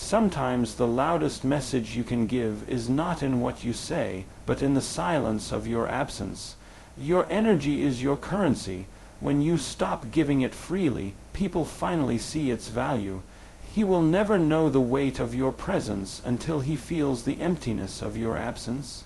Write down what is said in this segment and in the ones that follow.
Sometimes the loudest message you can give is not in what you say, but in the silence of your absence. Your energy is your currency. When you stop giving it freely, people finally see its value. He will never know the weight of your presence until he feels the emptiness of your absence.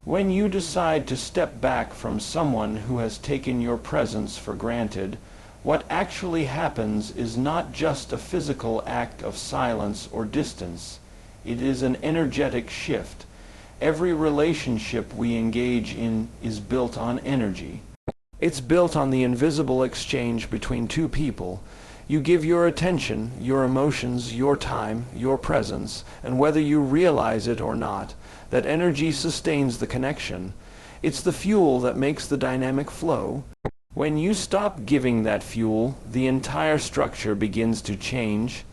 When you decide to step back from someone who has taken your presence for granted, what actually happens is not just a physical act of silence or distance. It is an energetic shift. Every relationship we engage in is built on energy. It's built on the invisible exchange between two people. You give your attention, your emotions, your time, your presence, and whether you realize it or not, that energy sustains the connection. It's the fuel that makes the dynamic flow. When you stop giving that fuel, the entire structure begins to change.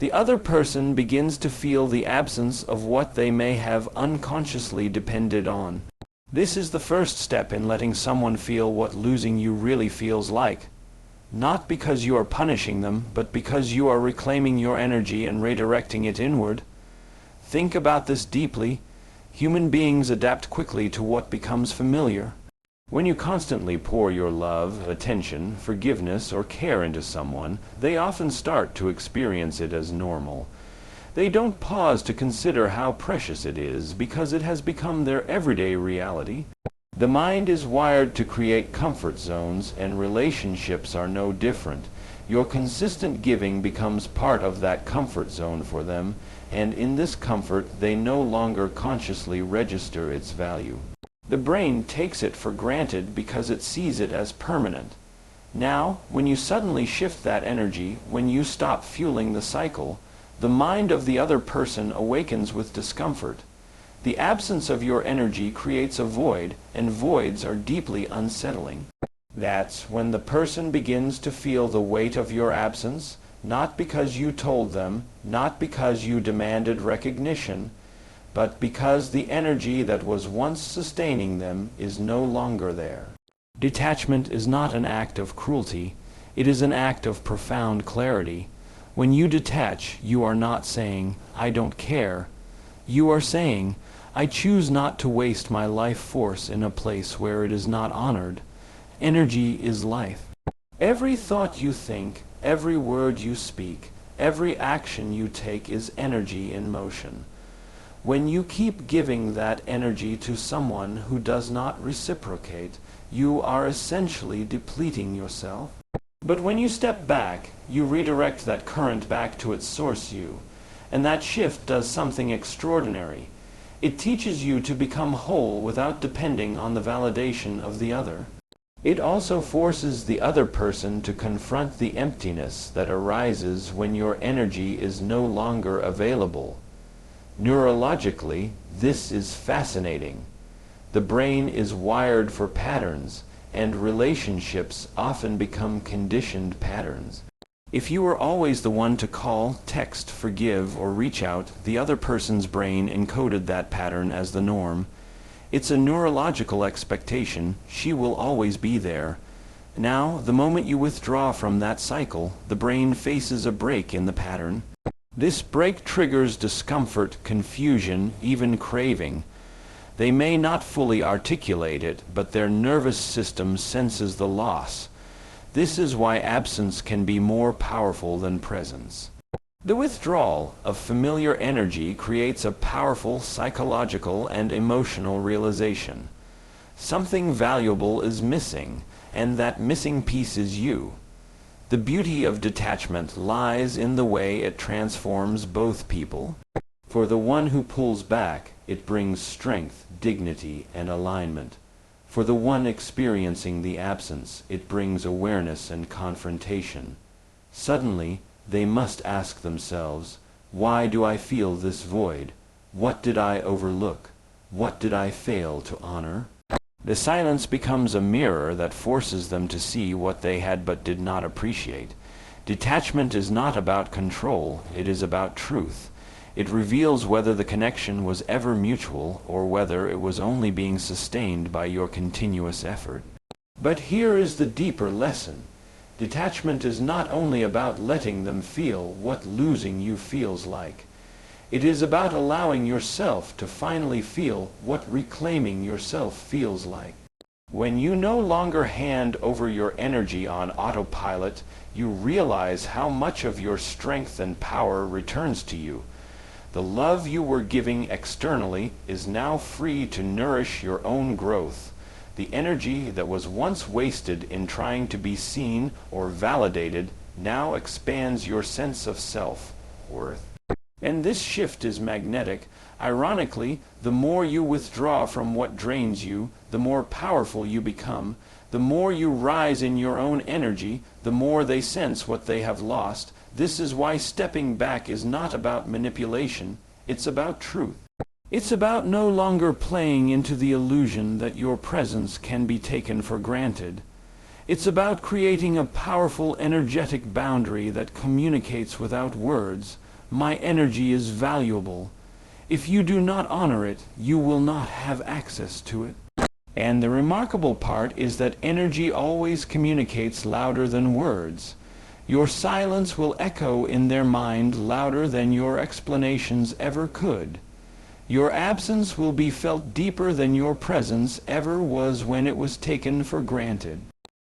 The other person begins to feel the absence of what they may have unconsciously depended on. This is the first step in letting someone feel what losing you really feels like. Not because you are punishing them, but because you are reclaiming your energy and redirecting it inward. Think about this deeply. Human beings adapt quickly to what becomes familiar. When you constantly pour your love, attention, forgiveness, or care into someone, they often start to experience it as normal. They don't pause to consider how precious it is because it has become their everyday reality. The mind is wired to create comfort zones, and relationships are no different. Your consistent giving becomes part of that comfort zone for them, and in this comfort they no longer consciously register its value. The brain takes it for granted because it sees it as permanent. Now, when you suddenly shift that energy, when you stop fueling the cycle, the mind of the other person awakens with discomfort. The absence of your energy creates a void, and voids are deeply unsettling. That's when the person begins to feel the weight of your absence, not because you told them, not because you demanded recognition, but because the energy that was once sustaining them is no longer there. Detachment is not an act of cruelty. It is an act of profound clarity. When you detach, you are not saying, "I don't care." You are saying, "I choose not to waste my life force in a place where it is not honored." Energy is life. Every thought you think, every word you speak, every action you take is energy in motion. When you keep giving that energy to someone who does not reciprocate, you are essentially depleting yourself. But when you step back, you redirect that current back to its source you, and that shift does something extraordinary. It teaches you to become whole without depending on the validation of the other. It also forces the other person to confront the emptiness that arises when your energy is no longer available. Neurologically, this is fascinating. The brain is wired for patterns, and relationships often become conditioned patterns. If you are always the one to call, text, forgive, or reach out, the other person's brain encoded that pattern as the norm. It's a neurological expectation. She will always be there. Now, the moment you withdraw from that cycle, the brain faces a break in the pattern. This break triggers discomfort, confusion, even craving. They may not fully articulate it, but their nervous system senses the loss. This is why absence can be more powerful than presence. The withdrawal of familiar energy creates a powerful psychological and emotional realization. Something valuable is missing, and that missing piece is you. The beauty of detachment lies in the way it transforms both people. For the one who pulls back, it brings strength, dignity, and alignment. For the one experiencing the absence, it brings awareness and confrontation. Suddenly, they must ask themselves, why do I feel this void? What did I overlook? What did I fail to honor? The silence becomes a mirror that forces them to see what they had but did not appreciate. Detachment is not about control, it is about truth. It reveals whether the connection was ever mutual or whether it was only being sustained by your continuous effort. But here is the deeper lesson. Detachment is not only about letting them feel what losing you feels like. It is about allowing yourself to finally feel what reclaiming yourself feels like. When you no longer hand over your energy on autopilot, you realize how much of your strength and power returns to you. The love you were giving externally is now free to nourish your own growth. The energy that was once wasted in trying to be seen or validated now expands your sense of self-worth. And this shift is magnetic. Ironically, the more you withdraw from what drains you, the more powerful you become. The more you rise in your own energy, the more they sense what they have lost. This is why stepping back is not about manipulation, it's about truth. It's about no longer playing into the illusion that your presence can be taken for granted. It's about creating a powerful energetic boundary that communicates without words. My energy is valuable. If you do not honor it, you will not have access to it. And the remarkable part is that energy always communicates louder than words. Your silence will echo in their mind louder than your explanations ever could. Your absence will be felt deeper than your presence ever was when it was taken for granted.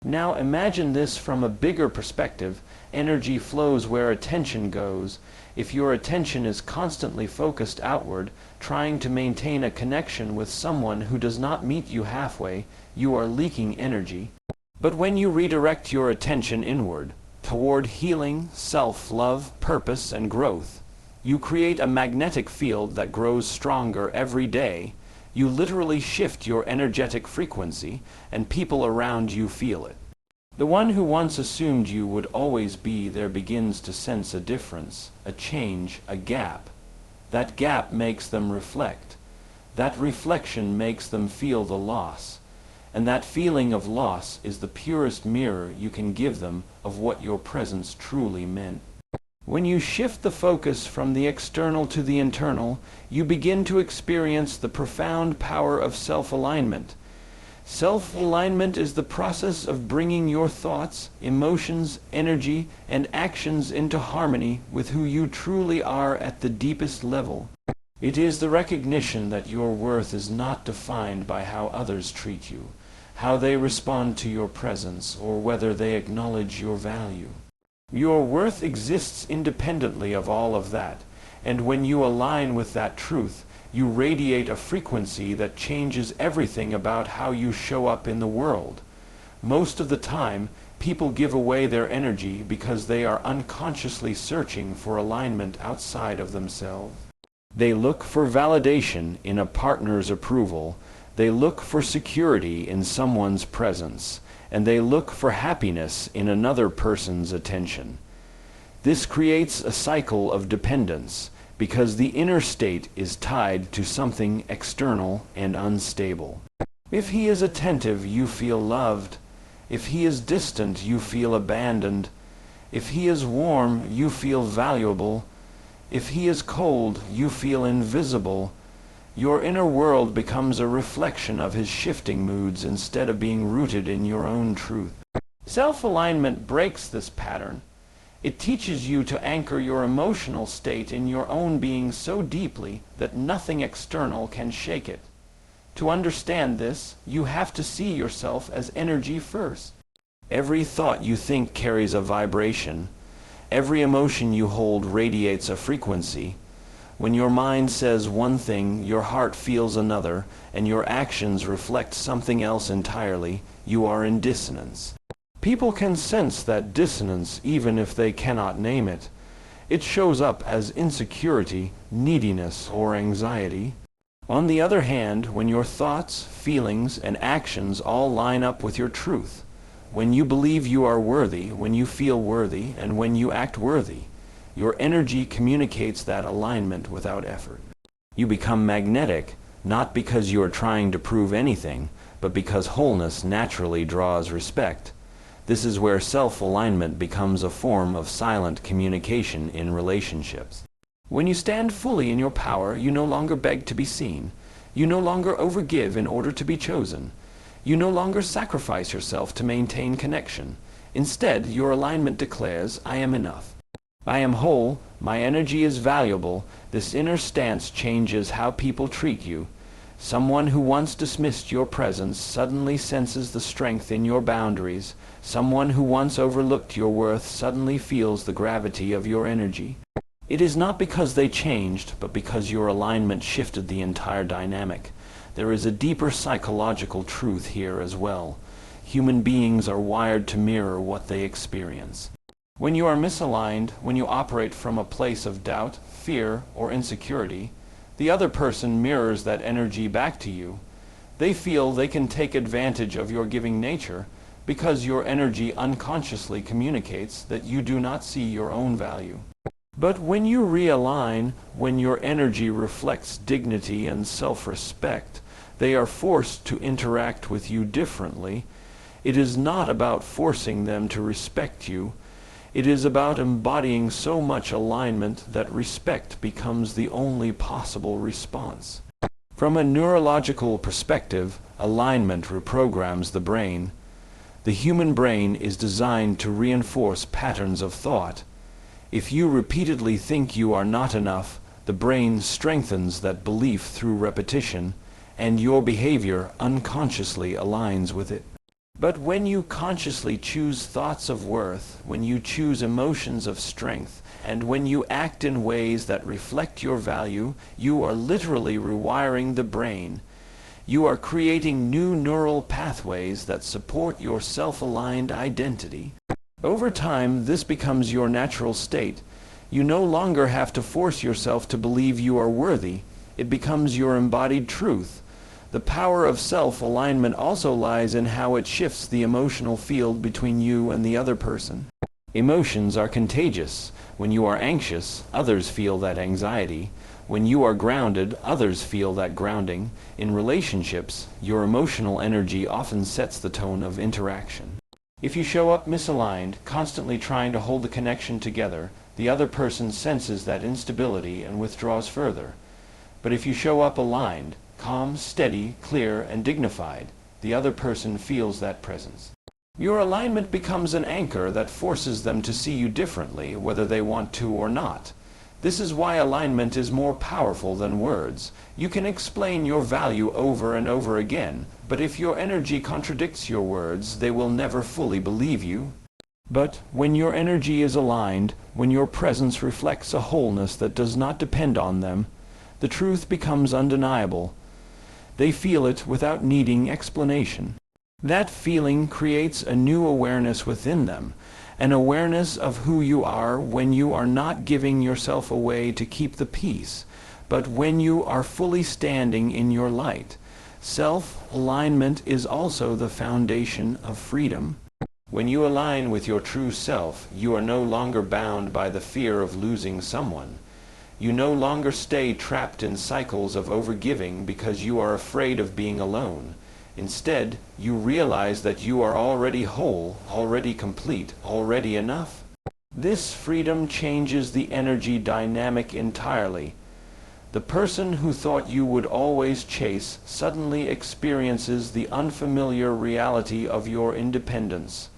Now imagine this from a bigger perspective. Energy flows where attention goes. If your attention is constantly focused outward, trying to maintain a connection with someone who does not meet you halfway, you are leaking energy. But when you redirect your attention inward, toward healing, self-love, purpose, and growth, you create a magnetic field that grows stronger every day. You literally shift your energetic frequency, and people around you feel it. The one who once assumed you would always be there begins to sense a difference, a change, a gap. That gap makes them reflect. That reflection makes them feel the loss. And that feeling of loss is the purest mirror you can give them of what your presence truly meant. When you shift the focus from the external to the internal, you begin to experience the profound power of self-alignment. Self-alignment is the process of bringing your thoughts, emotions, energy, and actions into harmony with who you truly are at the deepest level. It is the recognition that your worth is not defined by how others treat you, how they respond to your presence, or whether they acknowledge your value. Your worth exists independently of all of that, and when you align with that truth, you radiate a frequency that changes everything about how you show up in the world. Most of the time, people give away their energy because they are unconsciously searching for alignment outside of themselves. They look for validation in a partner's approval, they look for security in someone's presence, and they look for happiness in another person's attention. This creates a cycle of dependence, because the inner state is tied to something external and unstable. If he is attentive, you feel loved. If he is distant, you feel abandoned. If he is warm, you feel valuable. If he is cold, you feel invisible. Your inner world becomes a reflection of his shifting moods instead of being rooted in your own truth. Self-alignment breaks this pattern. It teaches you to anchor your emotional state in your own being so deeply that nothing external can shake it. To understand this, you have to see yourself as energy first. Every thought you think carries a vibration. Every emotion you hold radiates a frequency. When your mind says one thing, your heart feels another, and your actions reflect something else entirely, you are in dissonance. People can sense that dissonance even if they cannot name it. It shows up as insecurity, neediness, or anxiety. On the other hand, when your thoughts, feelings, and actions all line up with your truth, when you believe you are worthy, when you feel worthy, and when you act worthy, your energy communicates that alignment without effort. You become magnetic, not because you are trying to prove anything, but because wholeness naturally draws respect. This is where self-alignment becomes a form of silent communication in relationships. When you stand fully in your power, you no longer beg to be seen. You no longer overgive in order to be chosen. You no longer sacrifice yourself to maintain connection. Instead, your alignment declares, I am enough. I am whole, my energy is valuable. This inner stance changes how people treat you. Someone who once dismissed your presence suddenly senses the strength in your boundaries. Someone who once overlooked your worth suddenly feels the gravity of your energy. It is not because they changed, but because your alignment shifted the entire dynamic. There is a deeper psychological truth here as well. Human beings are wired to mirror what they experience. When you are misaligned, when you operate from a place of doubt, fear, or insecurity, the other person mirrors that energy back to you. They feel they can take advantage of your giving nature because your energy unconsciously communicates that you do not see your own value. But when you realign, when your energy reflects dignity and self-respect, they are forced to interact with you differently. It is not about forcing them to respect you. It is about embodying so much alignment that respect becomes the only possible response. From a neurological perspective, alignment reprograms the brain. The human brain is designed to reinforce patterns of thought. If you repeatedly think you are not enough, the brain strengthens that belief through repetition, and your behavior unconsciously aligns with it. But when you consciously choose thoughts of worth, when you choose emotions of strength, and when you act in ways that reflect your value, you are literally rewiring the brain. You are creating new neural pathways that support your self-aligned identity. Over time, this becomes your natural state. You no longer have to force yourself to believe you are worthy. It becomes your embodied truth. The power of self-alignment also lies in how it shifts the emotional field between you and the other person. Emotions are contagious. When you are anxious, others feel that anxiety. When you are grounded, others feel that grounding. In relationships, your emotional energy often sets the tone of interaction. If you show up misaligned, constantly trying to hold the connection together, the other person senses that instability and withdraws further. But if you show up aligned, calm, steady, clear, and dignified, the other person feels that presence. Your alignment becomes an anchor that forces them to see you differently, whether they want to or not. This is why alignment is more powerful than words. You can explain your value over and over again, but if your energy contradicts your words, they will never fully believe you. But when your energy is aligned, when your presence reflects a wholeness that does not depend on them, the truth becomes undeniable. They feel it without needing explanation. That feeling creates a new awareness within them, an awareness of who you are when you are not giving yourself away to keep the peace, but when you are fully standing in your light. Self-alignment is also the foundation of freedom. When you align with your true self, you are no longer bound by the fear of losing someone. You no longer stay trapped in cycles of overgiving because you are afraid of being alone. Instead, you realize that you are already whole, already complete, already enough. This freedom changes the energy dynamic entirely. The person who thought you would always chase suddenly experiences the unfamiliar reality of your independence.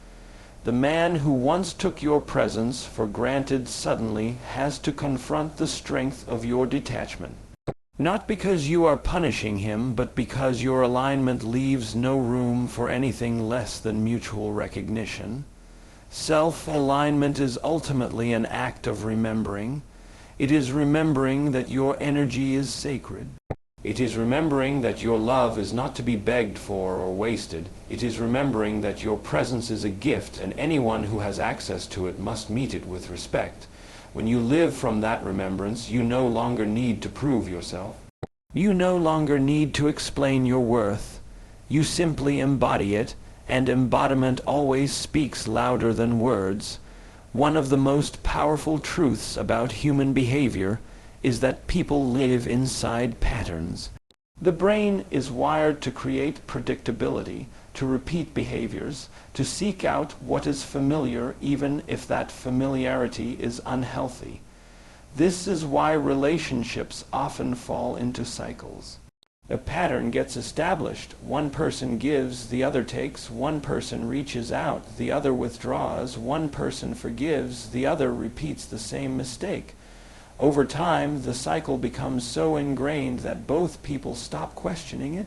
The man who once took your presence for granted suddenly has to confront the strength of your detachment. Not because you are punishing him, but because your alignment leaves no room for anything less than mutual recognition. Self-alignment is ultimately an act of remembering. It is remembering that your energy is sacred. It is remembering that your love is not to be begged for or wasted. It is remembering that your presence is a gift, and anyone who has access to it must meet it with respect. When you live from that remembrance, you no longer need to prove yourself. You no longer need to explain your worth. You simply embody it, and embodiment always speaks louder than words. One of the most powerful truths about human behavior is that people live inside patterns. The brain is wired to create predictability, to repeat behaviors, to seek out what is familiar even if that familiarity is unhealthy. This is why relationships often fall into cycles. A pattern gets established. One person gives, the other takes. One person reaches out, the other withdraws. One person forgives, the other repeats the same mistake. Over time, the cycle becomes so ingrained that both people stop questioning it.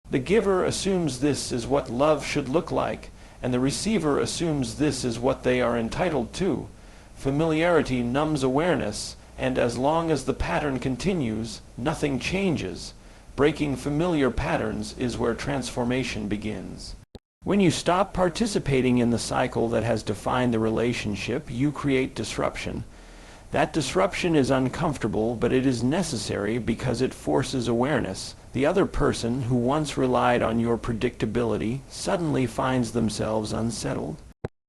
The giver assumes this is what love should look like, and the receiver assumes this is what they are entitled to. Familiarity numbs awareness, and as long as the pattern continues, nothing changes. Breaking familiar patterns is where transformation begins. When you stop participating in the cycle that has defined the relationship, you create disruption. That disruption is uncomfortable, but it is necessary because it forces awareness. The other person, who once relied on your predictability, suddenly finds themselves unsettled.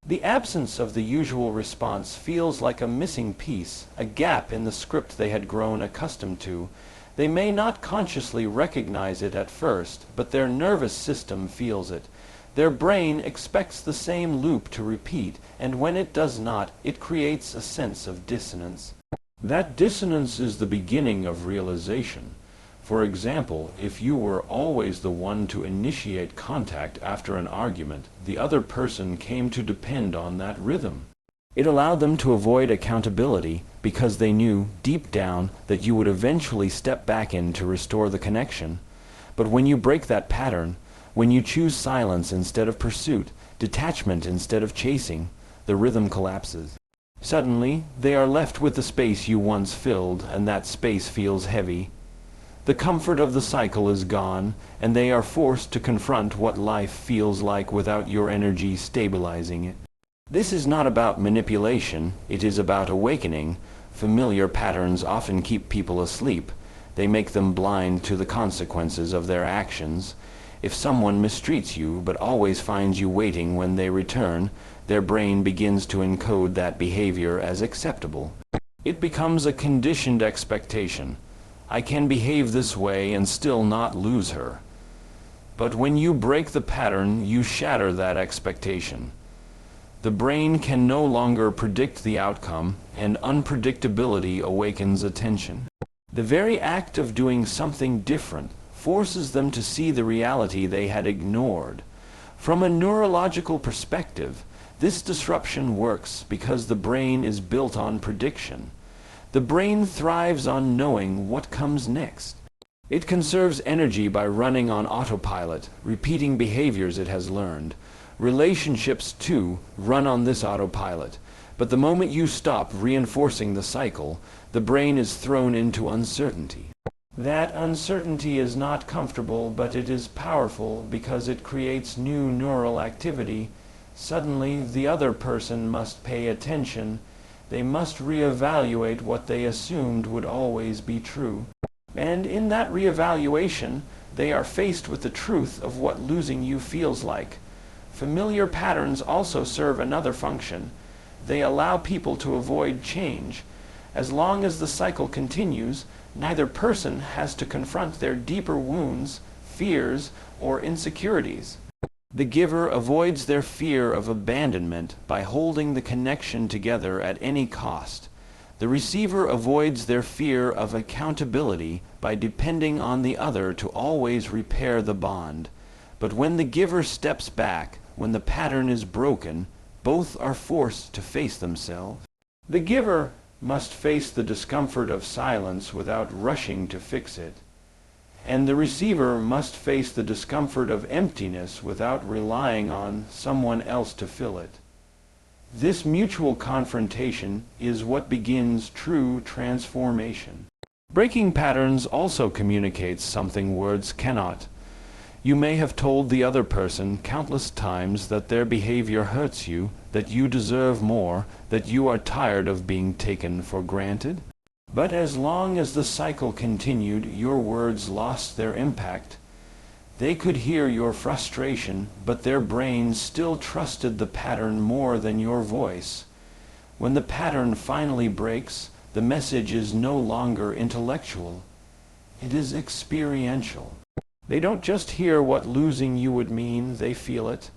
The absence of the usual response feels like a missing piece, a gap in the script they had grown accustomed to. They may not consciously recognize it at first, but their nervous system feels it. Their brain expects the same loop to repeat, and when it does not, it creates a sense of dissonance. That dissonance is the beginning of realization. For example, if you were always the one to initiate contact after an argument, the other person came to depend on that rhythm. It allowed them to avoid accountability because they knew, deep down, that you would eventually step back in to restore the connection. But when you break that pattern, when you choose silence instead of pursuit, detachment instead of chasing, the rhythm collapses. Suddenly, they are left with the space you once filled, and that space feels heavy. The comfort of the cycle is gone, and they are forced to confront what life feels like without your energy stabilizing it. This is not about manipulation, it is about awakening. Familiar patterns often keep people asleep. They make them blind to the consequences of their actions. If someone mistreats you but always finds you waiting when they return, their brain begins to encode that behavior as acceptable. It becomes a conditioned expectation. I can behave this way and still not lose her. But when you break the pattern, you shatter that expectation. The brain can no longer predict the outcome, and unpredictability awakens attention. The very act of doing something different forces them to see the reality they had ignored. From a neurological perspective, this disruption works because the brain is built on prediction. The brain thrives on knowing what comes next. It conserves energy by running on autopilot, repeating behaviors it has learned. Relationships, too, run on this autopilot. But the moment you stop reinforcing the cycle, the brain is thrown into uncertainty. That uncertainty is not comfortable, but it is powerful because it creates new neural activity. Suddenly, the other person must pay attention. They must reevaluate what they assumed would always be true. And in that reevaluation, they are faced with the truth of what losing you feels like. Familiar patterns also serve another function. They allow people to avoid change. As long as the cycle continues, neither person has to confront their deeper wounds, fears, or insecurities. The giver avoids their fear of abandonment by holding the connection together at any cost. The receiver avoids their fear of accountability by depending on the other to always repair the bond. But when the giver steps back, when the pattern is broken, both are forced to face themselves. The giver must face the discomfort of silence without rushing to fix it. And the receiver must face the discomfort of emptiness without relying on someone else to fill it. This mutual confrontation is what begins true transformation. Breaking patterns also communicates something words cannot. You may have told the other person countless times that their behavior hurts you, that you deserve more, that you are tired of being taken for granted. But as long as the cycle continued, your words lost their impact. They could hear your frustration, but their brains still trusted the pattern more than your voice. When the pattern finally breaks, the message is no longer intellectual. It is experiential. They don't just hear what losing you would mean, they feel it.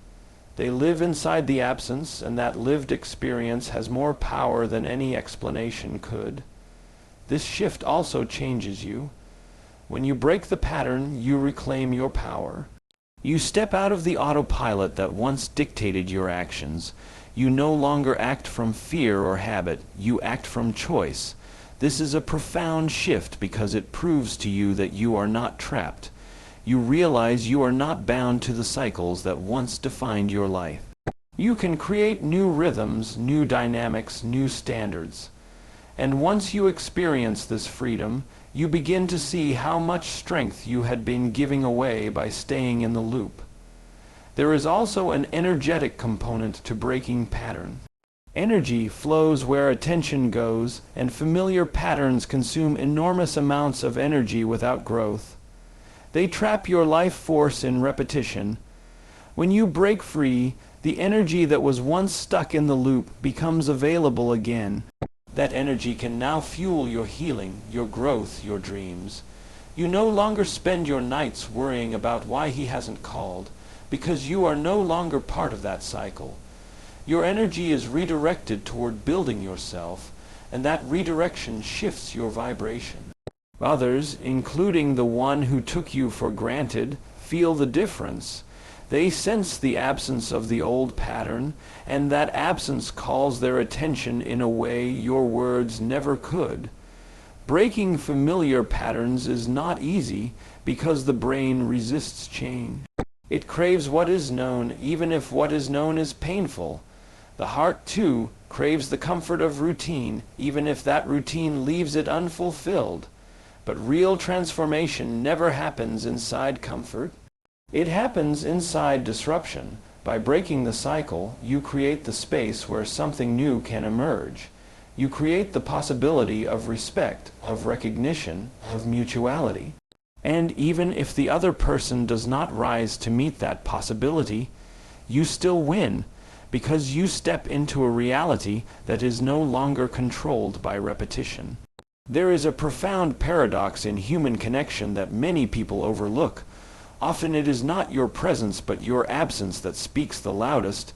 They live inside the absence, and that lived experience has more power than any explanation could. This shift also changes you. When you break the pattern, you reclaim your power. You step out of the autopilot that once dictated your actions. You no longer act from fear or habit, you act from choice. This is a profound shift because it proves to you that you are not trapped. You realize you are not bound to the cycles that once defined your life. You can create new rhythms, new dynamics, new standards. And once you experience this freedom, you begin to see how much strength you had been giving away by staying in the loop. There is also an energetic component to breaking pattern. Energy flows where attention goes, and familiar patterns consume enormous amounts of energy without growth. They trap your life force in repetition. When you break free, the energy that was once stuck in the loop becomes available again. That energy can now fuel your healing, your growth, your dreams. You no longer spend your nights worrying about why he hasn't called, because you are no longer part of that cycle. Your energy is redirected toward building yourself, and that redirection shifts your vibration. Others, including the one who took you for granted, feel the difference. They sense the absence of the old pattern, and that absence calls their attention in a way your words never could. Breaking familiar patterns is not easy because the brain resists change. It craves what is known, even if what is known is painful. The heart, too, craves the comfort of routine, even if that routine leaves it unfulfilled. But real transformation never happens inside comfort. It happens inside disruption. By breaking the cycle, you create the space where something new can emerge. You create the possibility of respect, of recognition, of mutuality. And even if the other person does not rise to meet that possibility, you still win, because you step into a reality that is no longer controlled by repetition. There is a profound paradox in human connection that many people overlook. Often it is not your presence but your absence that speaks the loudest.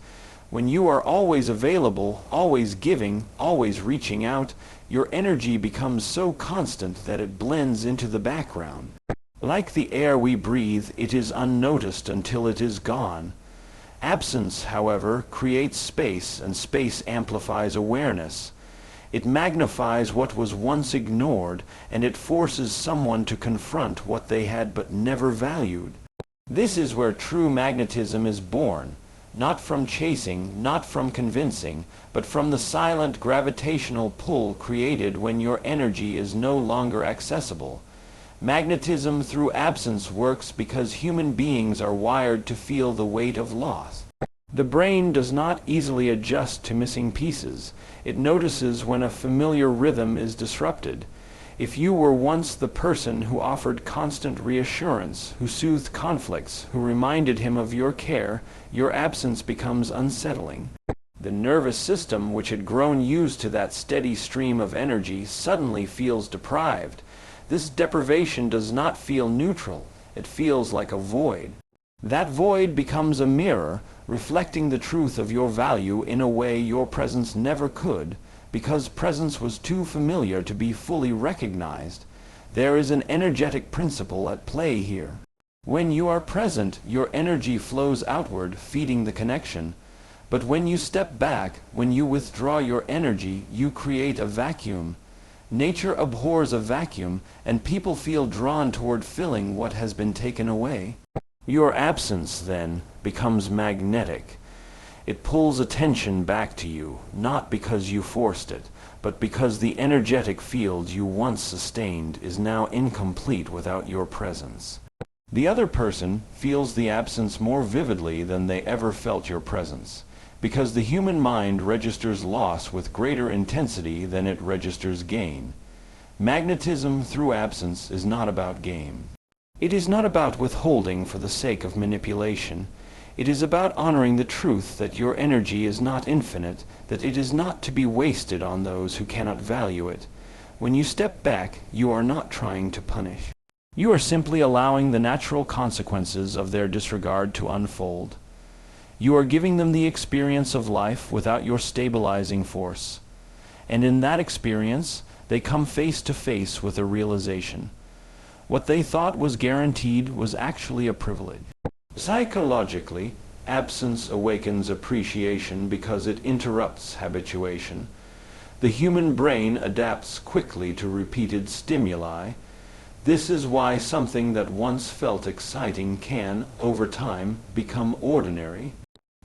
When you are always available, always giving, always reaching out, your energy becomes so constant that it blends into the background. Like the air we breathe, it is unnoticed until it is gone. Absence, however, creates space, and space amplifies awareness. It magnifies what was once ignored, and it forces someone to confront what they had but never valued. This is where true magnetism is born, not from chasing, not from convincing, but from the silent gravitational pull created when your energy is no longer accessible. Magnetism through absence works because human beings are wired to feel the weight of loss. The brain does not easily adjust to missing pieces. It notices when a familiar rhythm is disrupted. If you were once the person who offered constant reassurance, who soothed conflicts, who reminded him of your care, your absence becomes unsettling. The nervous system, which had grown used to that steady stream of energy, suddenly feels deprived. This deprivation does not feel neutral. It feels like a void. That void becomes a mirror, reflecting the truth of your value in a way your presence never could, because presence was too familiar to be fully recognized. There is an energetic principle at play here. When you are present, your energy flows outward, feeding the connection. But when you step back, when you withdraw your energy, you create a vacuum. Nature abhors a vacuum, and people feel drawn toward filling what has been taken away. Your absence, then, becomes magnetic. It pulls attention back to you, not because you forced it, but because the energetic field you once sustained is now incomplete without your presence. The other person feels the absence more vividly than they ever felt your presence, because the human mind registers loss with greater intensity than it registers gain. Magnetism through absence is not about game. It is not about withholding for the sake of manipulation. It is about honoring the truth that your energy is not infinite, that it is not to be wasted on those who cannot value it. When you step back, you are not trying to punish. You are simply allowing the natural consequences of their disregard to unfold. You are giving them the experience of life without your stabilizing force. And in that experience, they come face to face with a realization. What they thought was guaranteed was actually a privilege. Psychologically, absence awakens appreciation because it interrupts habituation. The human brain adapts quickly to repeated stimuli. This is why something that once felt exciting can, over time, become ordinary.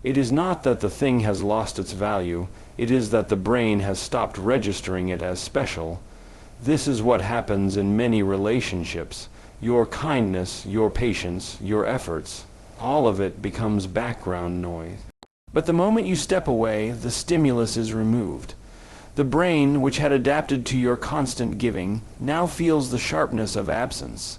It is not that the thing has lost its value, it is that the brain has stopped registering it as special. This is what happens in many relationships. Your kindness, your patience, your efforts, all of it becomes background noise. But the moment you step away, the stimulus is removed. The brain, which had adapted to your constant giving, now feels the sharpness of absence.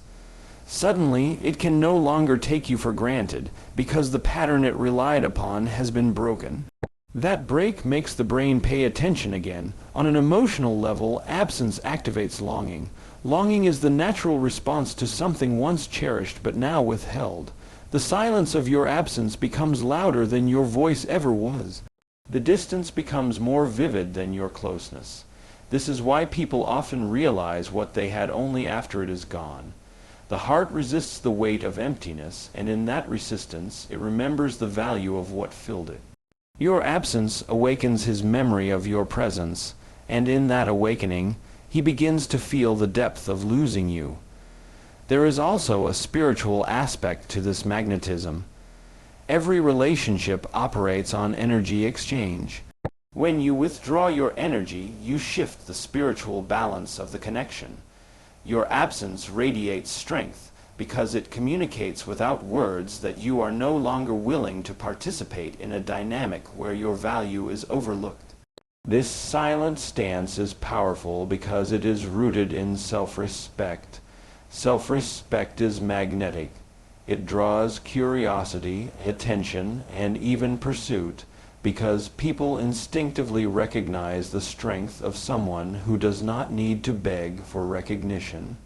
Suddenly, it can no longer take you for granted, because the pattern it relied upon has been broken. That break makes the brain pay attention again. On an emotional level, absence activates longing. Longing is the natural response to something once cherished but now withheld. The silence of your absence becomes louder than your voice ever was. The distance becomes more vivid than your closeness. This is why people often realize what they had only after it is gone. The heart resists the weight of emptiness, and in that resistance it remembers the value of what filled it. Your absence awakens his memory of your presence, and in that awakening, he begins to feel the depth of losing you. There is also a spiritual aspect to this magnetism. Every relationship operates on energy exchange. When you withdraw your energy, you shift the spiritual balance of the connection. Your absence radiates strength because it communicates without words that you are no longer willing to participate in a dynamic where your value is overlooked. This silent stance is powerful because it is rooted in self-respect. Self-respect is magnetic. It draws curiosity, attention, and even pursuit because people instinctively recognize the strength of someone who does not need to beg for recognition.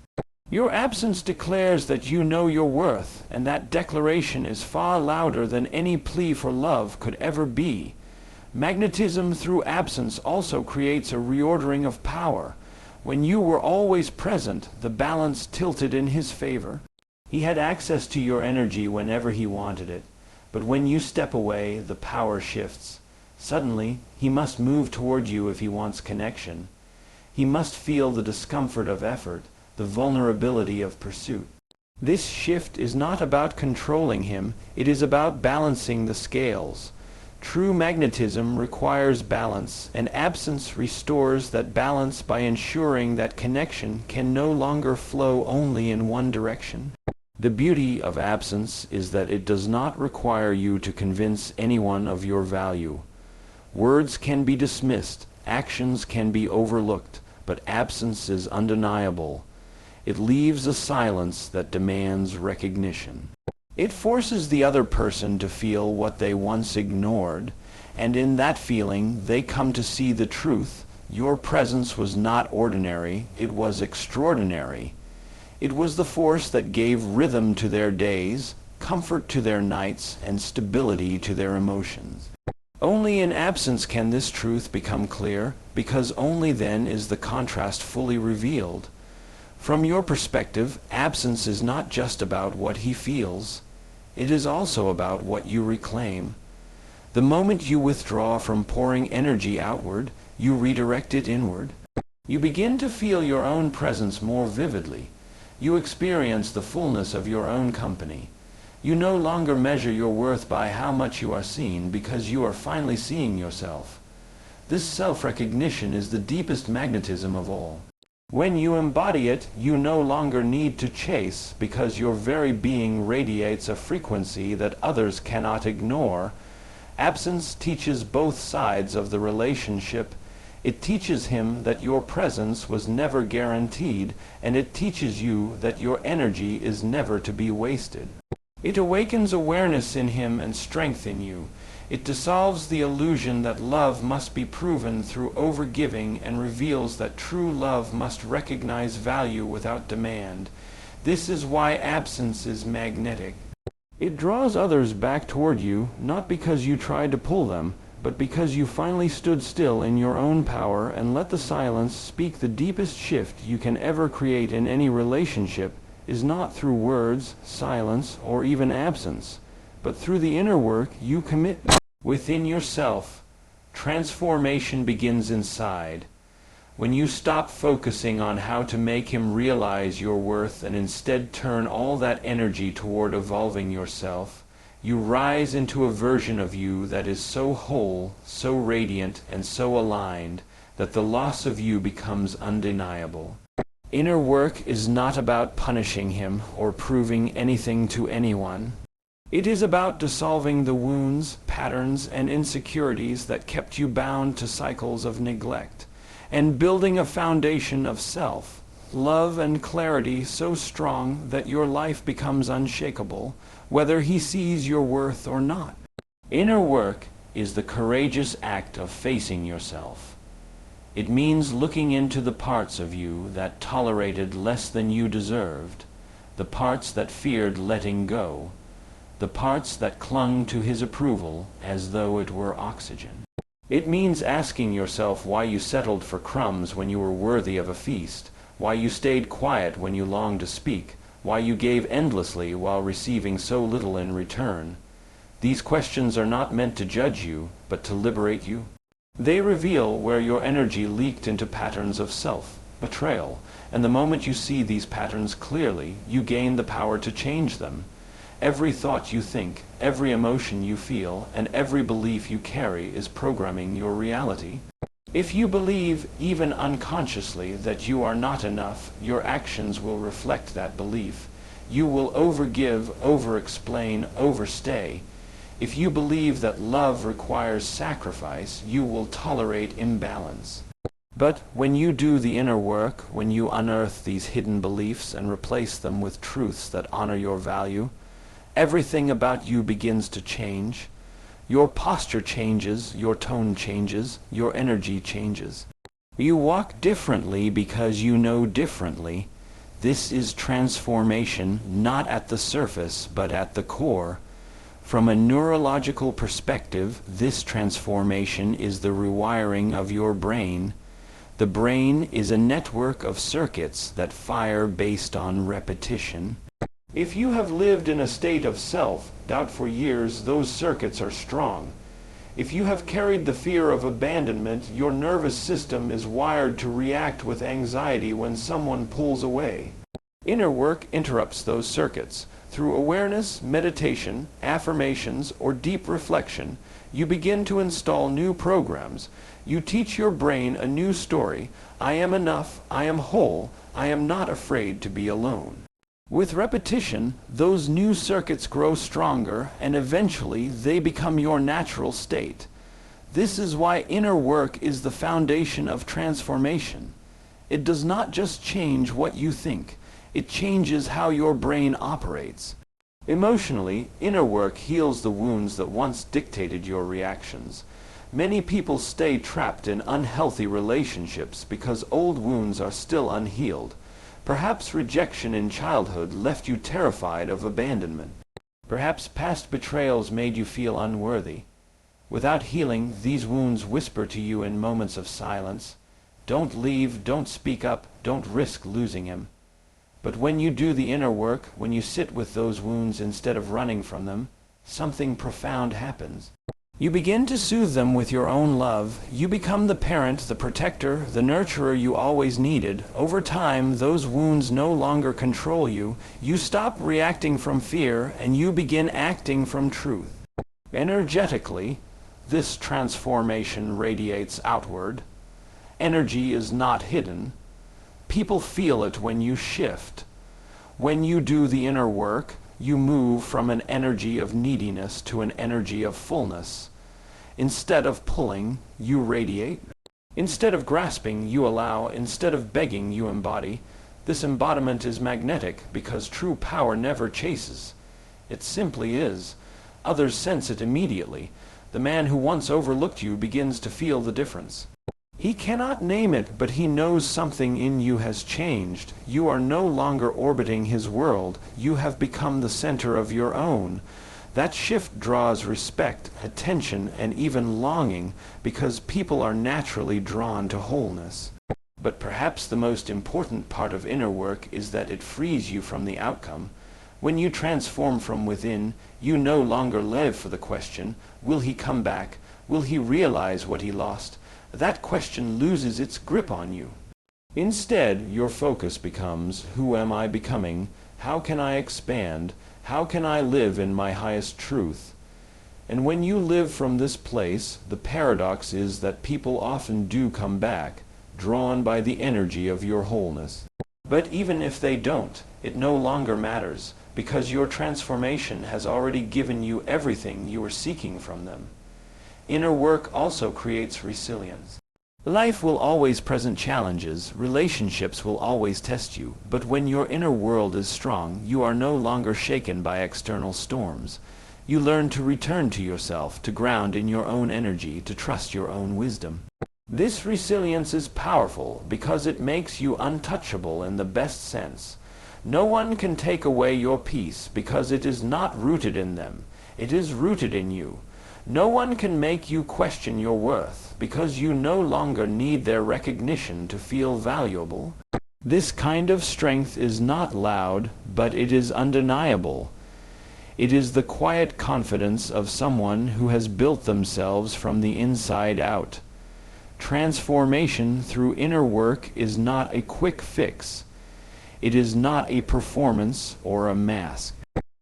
Your absence declares that you know your worth, and that declaration is far louder than any plea for love could ever be. Magnetism through absence also creates a reordering of power. When you were always present, the balance tilted in his favor. He had access to your energy whenever he wanted it, but when you step away, the power shifts. Suddenly, he must move toward you if he wants connection. He must feel the discomfort of effort, the vulnerability of pursuit. This shift is not about controlling him, it is about balancing the scales. True magnetism requires balance, and absence restores that balance by ensuring that connection can no longer flow only in one direction. The beauty of absence is that it does not require you to convince anyone of your value. Words can be dismissed, actions can be overlooked, but absence is undeniable. It leaves a silence that demands recognition. It forces the other person to feel what they once ignored, and in that feeling they come to see the truth. Your presence was not ordinary, it was extraordinary. It was the force that gave rhythm to their days, comfort to their nights, and stability to their emotions. Only in absence can this truth become clear, because only then is the contrast fully revealed. From your perspective, absence is not just about what he feels. It is also about what you reclaim. The moment you withdraw from pouring energy outward, you redirect it inward. You begin to feel your own presence more vividly. You experience the fullness of your own company. You no longer measure your worth by how much you are seen, because you are finally seeing yourself. This self-recognition is the deepest magnetism of all. When you embody it, you no longer need to chase, because your very being radiates a frequency that others cannot ignore. Absence teaches both sides of the relationship. It teaches him that your presence was never guaranteed, and it teaches you that your energy is never to be wasted. It awakens awareness in him and strength in you. It dissolves the illusion that love must be proven through overgiving and reveals that true love must recognize value without demand. This is why absence is magnetic. It draws others back toward you, not because you tried to pull them, but because you finally stood still in your own power and let the silence speak the deepest shift you can ever create in any relationship. is not through words, silence, or even absence, but through the inner work you commit within yourself. Transformation begins inside. When you stop focusing on how to make him realize your worth and instead turn all that energy toward evolving yourself, you rise into a version of you that is so whole, so radiant, and so aligned that the loss of you becomes undeniable. Inner work is not about punishing him or proving anything to anyone. It is about dissolving the wounds, patterns, and insecurities that kept you bound to cycles of neglect, and building a foundation of self, love, and clarity so strong that your life becomes unshakable, whether he sees your worth or not. Inner work is the courageous act of facing yourself. It means looking into the parts of you that tolerated less than you deserved, the parts that feared letting go, the parts that clung to his approval as though it were oxygen. It means asking yourself why you settled for crumbs when you were worthy of a feast, why you stayed quiet when you longed to speak, why you gave endlessly while receiving so little in return. These questions are not meant to judge you, but to liberate you. They reveal where your energy leaked into patterns of self-betrayal, and the moment you see these patterns clearly, you gain the power to change them. Every thought you think, every emotion you feel, and every belief you carry is programming your reality. If you believe, even unconsciously, that you are not enough, your actions will reflect that belief. You will overgive, over-explain, overstay. If you believe that love requires sacrifice, you will tolerate imbalance. But when you do the inner work, when you unearth these hidden beliefs and replace them with truths that honor your value, everything about you begins to change. Your posture changes, your tone changes, your energy changes. You walk differently because you know differently. This is transformation, not at the surface, but at the core. From a neurological perspective, this transformation is the rewiring of your brain. The brain is a network of circuits that fire based on repetition. If you have lived in a state of self-doubt for years, those circuits are strong. If you have carried the fear of abandonment, your nervous system is wired to react with anxiety when someone pulls away. Inner work interrupts those circuits. Through awareness, meditation, affirmations, or deep reflection, you begin to install new programs. You teach your brain a new story. I am enough, I am whole, I am not afraid to be alone. With repetition, those new circuits grow stronger, and eventually they become your natural state. This is why inner work is the foundation of transformation. It does not just change what you think, it changes how your brain operates. Emotionally, inner work heals the wounds that once dictated your reactions. Many people stay trapped in unhealthy relationships because old wounds are still unhealed. Perhaps rejection in childhood left you terrified of abandonment. Perhaps past betrayals made you feel unworthy. Without healing, these wounds whisper to you in moments of silence. Don't leave, don't speak up, don't risk losing him. But when you do the inner work, when you sit with those wounds instead of running from them, something profound happens. You begin to soothe them with your own love. You become the parent, the protector, the nurturer you always needed. Over time, those wounds no longer control you. You stop reacting from fear, and you begin acting from truth. Energetically, this transformation radiates outward. Energy is not hidden. People feel it when you shift. When you do the inner work, you move from an energy of neediness to an energy of fullness. Instead of pulling, you radiate. Instead of grasping, you allow. Instead of begging, you embody. This embodiment is magnetic because true power never chases. It simply is. Others sense it immediately. The man who once overlooked you begins to feel the difference. He cannot name it, but he knows something in you has changed. You are no longer orbiting his world. You have become the center of your own. That shift draws respect, attention, and even longing because people are naturally drawn to wholeness. But perhaps the most important part of inner work is that it frees you from the outcome. When you transform from within, you no longer live for the question, will he come back? Will he realize what he lost? That question loses its grip on you. Instead, your focus becomes, who am I becoming? How can I expand? How can I live in my highest truth? And when you live from this place, the paradox is that people often do come back, drawn by the energy of your wholeness. But even if they don't, it no longer matters, because your transformation has already given you everything you were seeking from them. Inner work also creates resilience. Life will always present challenges, relationships will always test you, but when your inner world is strong, you are no longer shaken by external storms. You learn to return to yourself, to ground in your own energy, to trust your own wisdom. This resilience is powerful because it makes you untouchable in the best sense. No one can take away your peace because it is not rooted in them. It is rooted in you. No one can make you question your worth because you no longer need their recognition to feel valuable. This kind of strength is not loud, but it is undeniable. It is the quiet confidence of someone who has built themselves from the inside out. Transformation through inner work is not a quick fix. It is not a performance or a mask.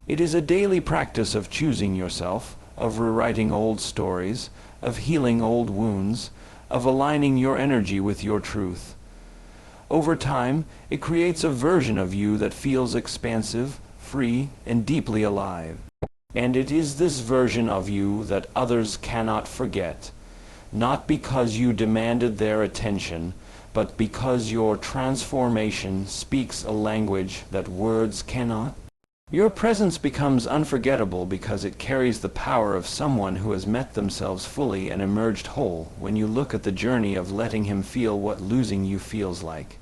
It is a daily practice of choosing yourself, of rewriting old stories, of healing old wounds, of aligning your energy with your truth. Over time, it creates a version of you that feels expansive, free, and deeply alive. And it is this version of you that others cannot forget. Not because you demanded their attention, but because your transformation speaks a language that words cannot. Your presence becomes unforgettable because it carries the power of someone who has met themselves fully and emerged whole. When you look at the journey of letting him feel what losing you feels like,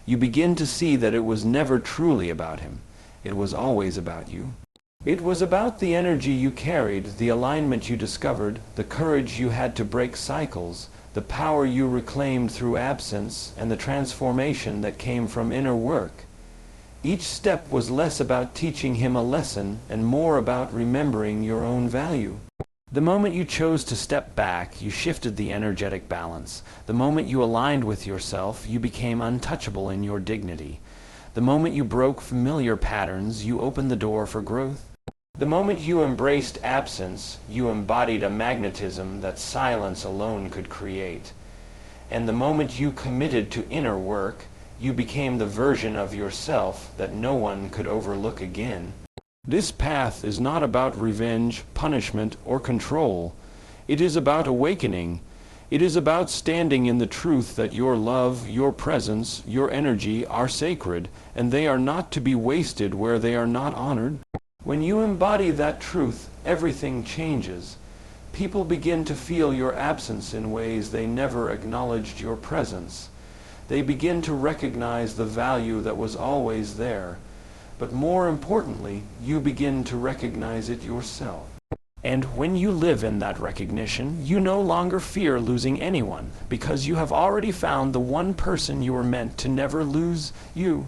you begin to see that it was never truly about him. It was always about you. It was about the energy you carried, the alignment you discovered, the courage you had to break cycles, the power you reclaimed through absence, and the transformation that came from inner work. Each step was less about teaching him a lesson and more about remembering your own value. The moment you chose to step back, you shifted the energetic balance. The moment you aligned with yourself, you became untouchable in your dignity. The moment you broke familiar patterns, you opened the door for growth. The moment you embraced absence, you embodied a magnetism that silence alone could create. And the moment you committed to inner work, you became the version of yourself that no one could overlook again. This path is not about revenge, punishment, or control. It is about awakening. It is about standing in the truth that your love, your presence, your energy are sacred, and they are not to be wasted where they are not honored. When you embody that truth, everything changes. People begin to feel your absence in ways they never acknowledged your presence. They begin to recognize the value that was always there. But more importantly, you begin to recognize it yourself. And when you live in that recognition, you no longer fear losing anyone, because you have already found the one person you were meant to never lose, you.